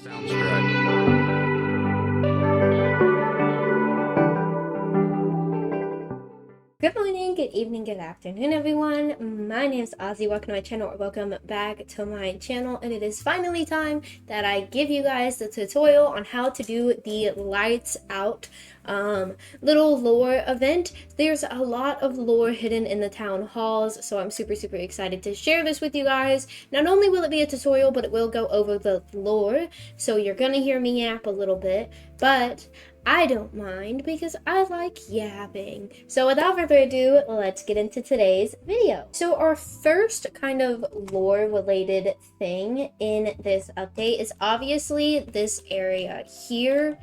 Sounds correct. Good morning, good evening, good afternoon, everyone. My name is Ozzy. Welcome to my channel, or welcome back to my channel. And it is finally time that I give you guys the tutorial on how to do the lights out little lore event. There's a lot of lore hidden in the town halls, so I'm super excited to share this with you guys. Not only will it be a tutorial, but it will go over the lore, so you're gonna hear me yap a little bit, but I don't mind because I like yapping. So without further ado, let's get into today's video. So our first kind of lore related thing in this update is obviously this area here.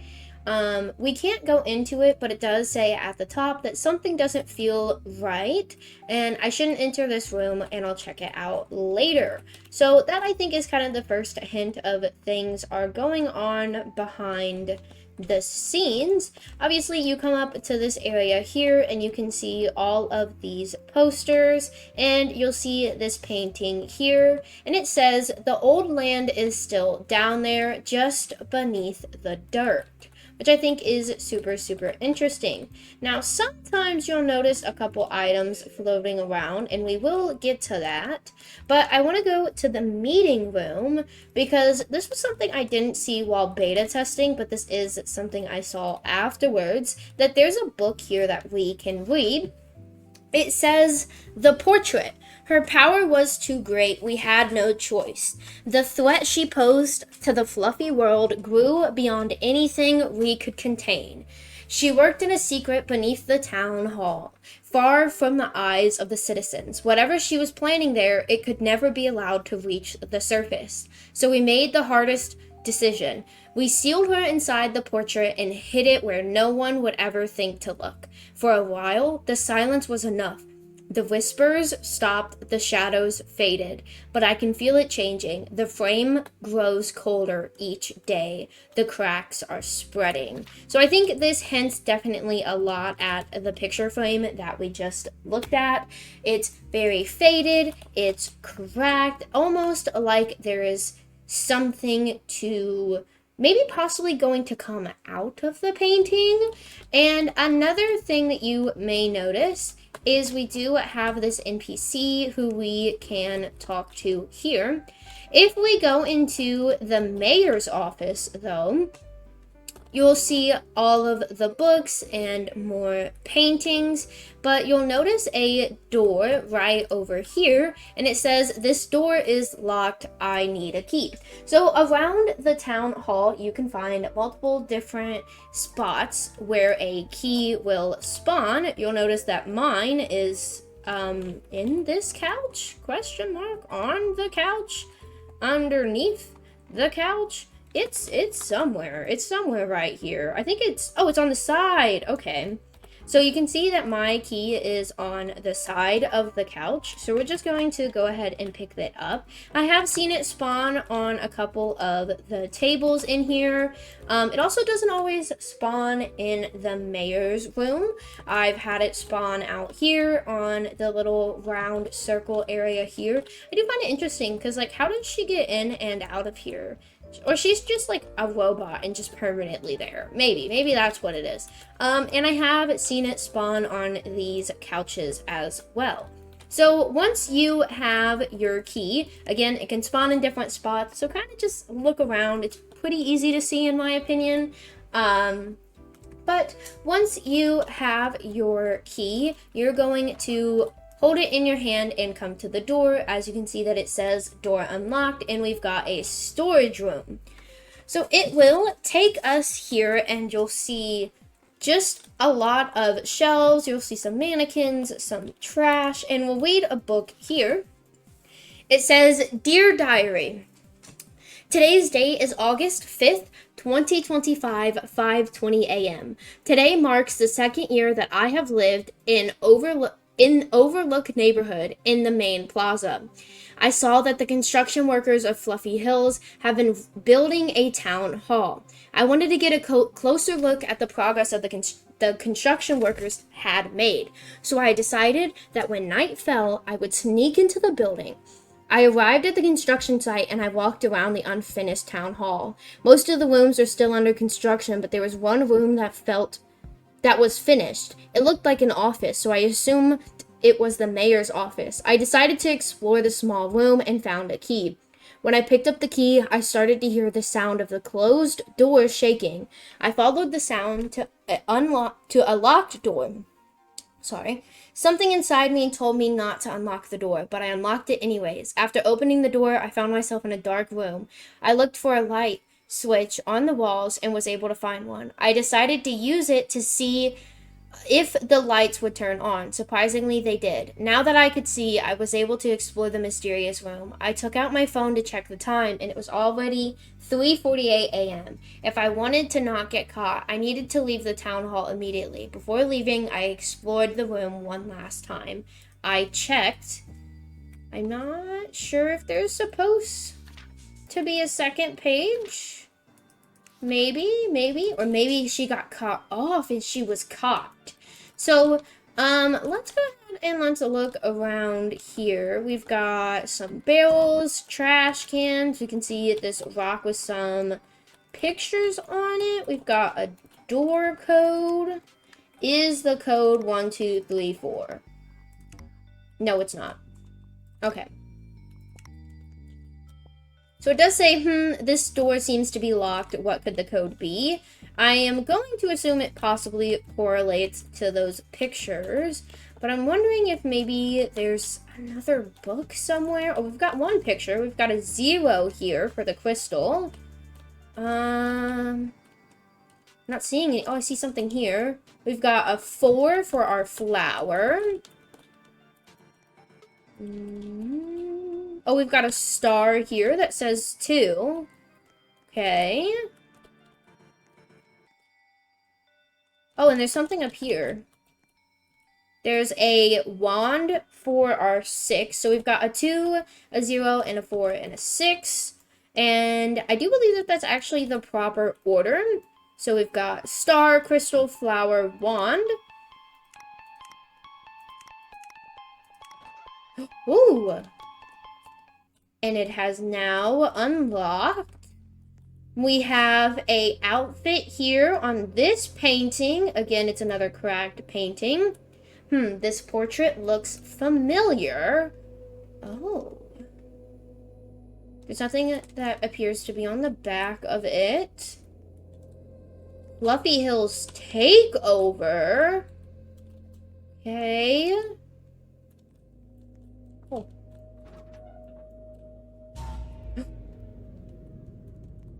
We can't go into it, but it does say at the top that something doesn't feel right and I shouldn't enter this room and I'll check it out later. So that I think is kind of the first hint of things are going on behind the scenes. Obviously you come up to this area here and you can see all of these posters and you'll see this painting here and it says the old land is still down there just beneath the dirt, which I think is super interesting. Now, sometimes you'll notice a couple items floating around, and we will get to that, but I want to go to the meeting room because this was something I didn't see while beta testing, but this is something I saw afterwards, that there's a book here that we can read. It says, "The portrait. Her power was too great, we had no choice. The threat she posed to the fluffy world grew beyond anything we could contain. She worked in a secret beneath the town hall, far from the eyes of the citizens. Whatever she was planning there, it could never be allowed to reach the surface. So we made the hardest decision. We sealed her inside the portrait and hid it where no one would ever think to look. For a while, the silence was enough. The whispers stopped, the shadows faded, but I can feel it changing. The frame grows colder each day. The cracks are spreading." So I think this hints definitely a lot at the picture frame that we just looked at. It's very faded, it's cracked, almost like there is something to maybe possibly going to come out of the painting. And another thing that you may notice is we do have this NPC who we can talk to here. If we go into the mayor's office, though, you'll see all of the books and more paintings, but you'll notice a door right over here, and it says, "This door is locked, I need a key." So around the town hall, you can find multiple different spots where a key will spawn. You'll notice that mine is in this couch, question mark, on the couch, underneath the couch. It's somewhere. It's somewhere right here. I think it's on the side. Okay. So you can see that my key is on the side of the couch. So we're just going to go ahead and pick that up. I have seen it spawn on a couple of the tables in here. It also doesn't always spawn in the mayor's room. I've had it spawn out here on the little round circle area here. I do find it interesting because, like, how does she get in and out of here? Or she's just like a robot and just permanently there. Maybe that's what it is. And I have seen it spawn on these couches as well. So once you have your key, again, it can spawn in different spots. So kind of just look around. It's pretty easy to see in my opinion. But once you have your key, you're going to hold it in your hand and come to the door. As you can see that it says door unlocked, and we've got a storage room. So it will take us here and you'll see just a lot of shelves. You'll see some mannequins, some trash, and we'll read a book here. It says, "Dear Diary, today's date is August 5th, 2025, 5:20 a.m. Today marks the second year that I have lived in Overlook neighborhood in the main plaza. I saw that the construction workers of Fluffy Hills have been building a town hall. I wanted to get a closer look at the progress of the construction workers had made. So I decided that when night fell, I would sneak into the building. I arrived at the construction site and I walked around the unfinished town hall. Most of the rooms are still under construction, but there was one room that was finished. It looked like an office, so I assumed it was the mayor's office. I decided to explore the small room and found a key. When I picked up the key, I started to hear the sound of the closed door shaking. I followed the sound to a locked door. Sorry. Something inside me told me not to unlock the door, but I unlocked it anyways. After opening the door, I found myself in a dark room. I looked for a light switch on the walls and was able to find one. I decided to use it to see if the lights would turn on. Surprisingly, they did. Now that I could see, I was able to explore the mysterious room. I took out my phone to check the time, and it was already 3:48 a.m. If I wanted to not get caught, I needed to leave the town hall immediately. Before leaving, I explored the room one last time. I checked. I'm not sure if there's supposed to be a second page. Maybe, or maybe she got caught off and she was caught. So, let's go ahead and let's look around here. We've got some barrels, trash cans. We can see this rock with some pictures on it. We've got a door code. Is the code 1234? No, it's not. Okay. So it does say, this door seems to be locked. What could the code be? I am going to assume it possibly correlates to those pictures, but I'm wondering if maybe there's another book somewhere. Oh, we've got one picture. We've got a 0 here for the crystal. Not seeing it. Oh, I see something here. We've got a 4 for our flower. Oh, we've got a star here that says 2. Okay. Oh, and there's something up here. There's a wand for our 6. So we've got a 2, a 0, and a 4, and a 6. And I do believe that that's actually the proper order. So we've got star, crystal, flower, wand. Ooh. And it has now unlocked. We have a outfit here on this painting. Again, it's another cracked painting. This portrait looks familiar. Oh. There's nothing that appears to be on the back of it. Fluffy Hill's Takeover. Okay. Oh.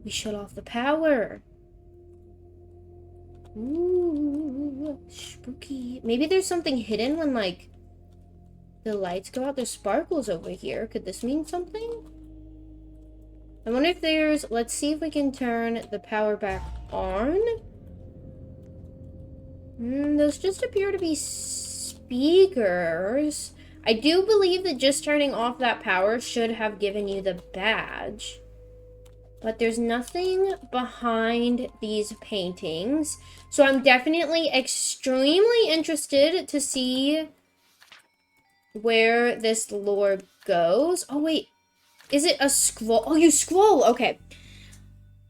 We shut off the power. Ooh, spooky. Maybe there's something hidden when, like, the lights go out. There's sparkles over here. Could this mean something? I wonder if there's... Let's see if we can turn the power back on. Those just appear to be speakers. I do believe that just turning off that power should have given you the badge. But there's nothing behind these paintings. So I'm definitely extremely interested to see where this lore goes. Oh, wait. Is it a scroll? Oh, you scroll. Okay.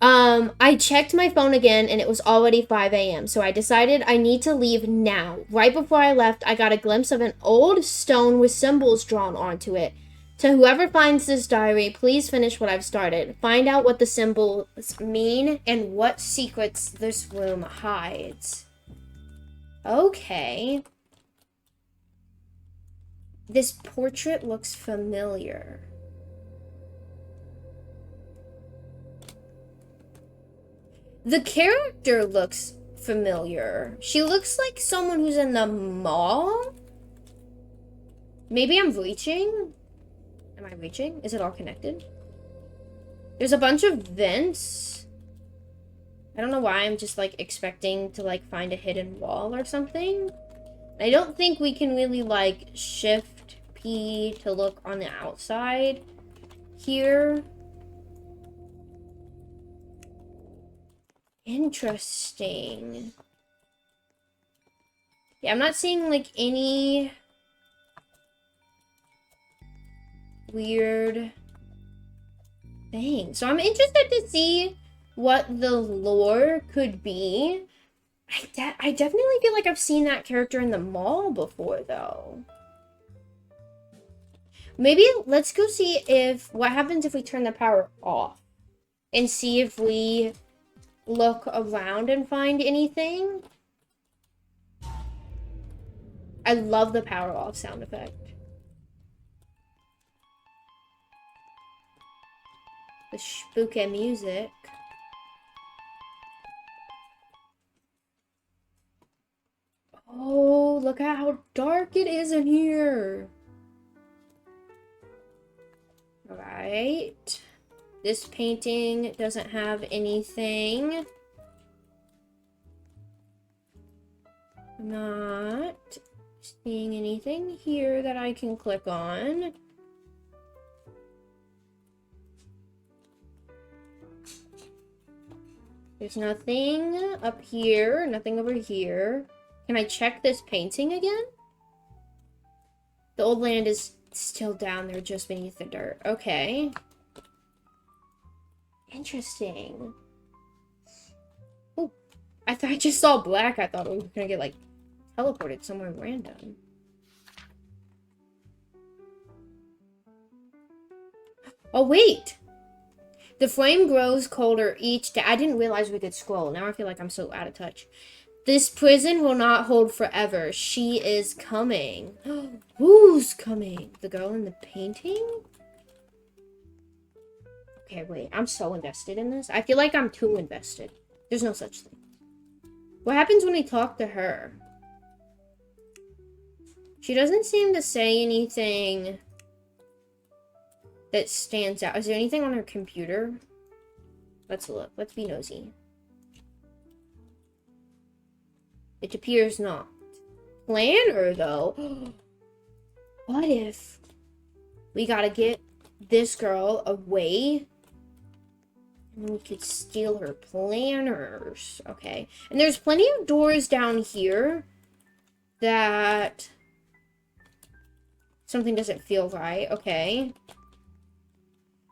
I checked my phone again and it was already 5 a.m. So I decided I need to leave now. Right before I left, I got a glimpse of an old stone with symbols drawn onto it. To whoever finds this diary, please finish what I've started. Find out what the symbols mean and what secrets this room hides. Okay. This portrait looks familiar. The character looks familiar. She looks like someone who's in the mall. Maybe I'm reaching? Am I reaching? Is it all connected? There's a bunch of vents. I don't know why I'm just, like, expecting to, like, find a hidden wall or something. I don't think we can really, like, shift P to look on the outside here. Interesting. Yeah, I'm not seeing, like, any... weird thing. So I'm interested to see what the lore could be. I definitely feel like I've seen that character in the mall before, though. Maybe let's go see what happens if we turn the power off and see if we look around and find anything. I love the power off sound effect. The spooky music. Oh, look at how dark it is in here. Alright. This painting doesn't have anything. Not seeing anything here that I can click on. There's nothing up here, nothing over here. Can I check this painting again? The old land is still down there just beneath the dirt. Okay. Interesting. Oh, I thought I just saw black. I thought we were gonna get, like, teleported somewhere random. Oh, wait! The flame grows colder each day. I didn't realize we could scroll. Now I feel like I'm so out of touch. This prison will not hold forever. She is coming. Who's coming? The girl in the painting? Okay, wait. I'm so invested in this. I feel like I'm too invested. There's no such thing. What happens when we talk to her? She doesn't seem to say anything that stands out. Is there anything on her computer? Let's look. Let's be nosy. It appears not. Planner, though. What if we gotta get this girl away and we could steal her planners? Okay. And there's plenty of doors down here that something doesn't feel right. Okay.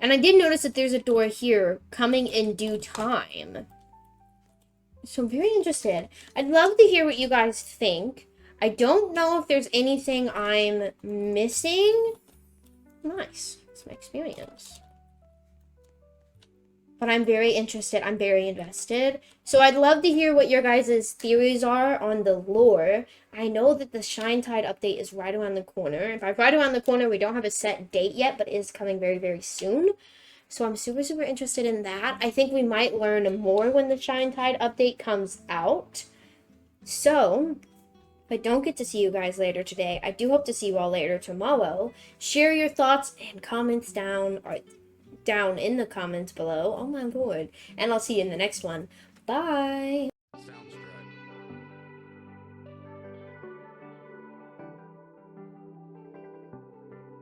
And I did notice that there's a door here coming in due time. So I'm very interested. I'd love to hear what you guys think. I don't know if there's anything I'm missing. Nice. It's my experience. But I'm very interested. I'm very invested. So I'd love to hear what your guys' theories are on the lore. I know that the Shine Tide update is right around the corner. If I right around the corner, we don't have a set date yet, but it is coming very, very soon. So I'm super, super interested in that. I think we might learn more when the Shine Tide update comes out. So, if I don't get to see you guys later today, I do hope to see you all later tomorrow. Share your thoughts and comments down in the comments below. Oh my lord. And I'll see you in the next one. Bye!